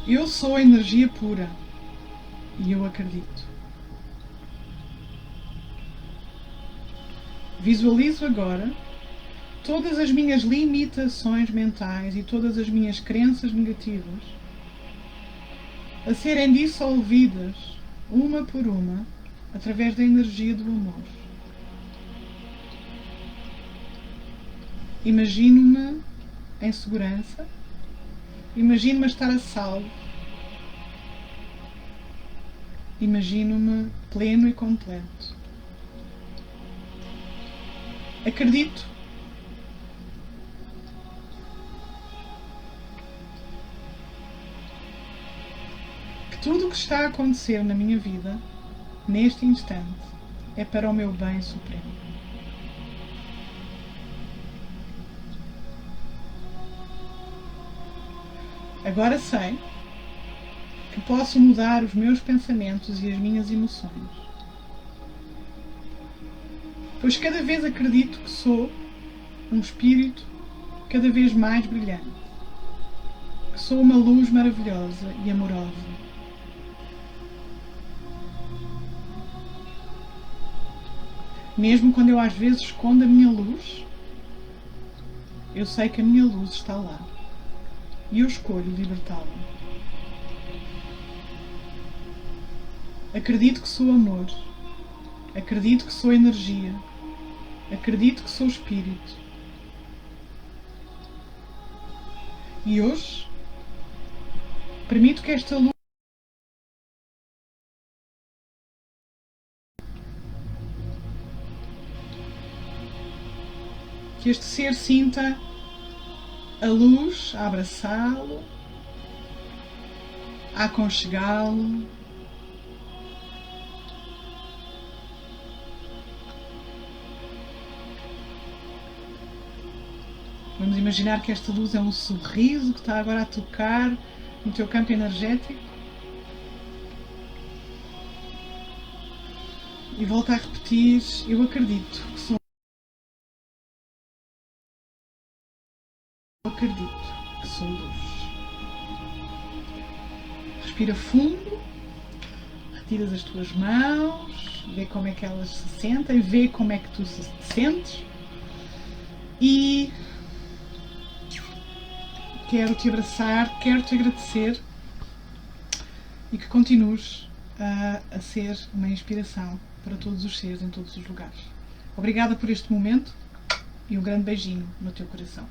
S1: Eu sou a energia pura e eu acredito. Visualizo agora todas as minhas limitações mentais e todas as minhas crenças negativas a serem dissolvidas uma por uma através da energia do amor. Imagino-me em segurança, imagino-me a estar a salvo, imagino-me pleno e completo. Acredito que tudo o que está a acontecer na minha vida, neste instante, é para o meu bem supremo. Agora sei que posso mudar os meus pensamentos e as minhas emoções, pois cada vez acredito que sou um espírito cada vez mais brilhante, que sou uma luz maravilhosa e amorosa. Mesmo quando eu às vezes escondo a minha luz, eu sei que a minha luz está lá e eu escolho libertá-la. Acredito que sou amor, acredito que sou energia, acredito que sou espírito. E hoje, permito que esta luz que este ser sinta a luz a abraçá-lo, a aconchegá-lo, vamos imaginar que esta luz é um sorriso que está agora a tocar no teu campo energético. E volta a repetir, eu acredito que sou. Eu acredito que sou luz. Respira fundo, retiras as tuas mãos, vê como é que elas se sentem, vê como é que tu te sentes e quero te abraçar, quero te agradecer e que continues a ser uma inspiração para todos os seres em todos os lugares. Obrigada por este momento e um grande beijinho no teu coração.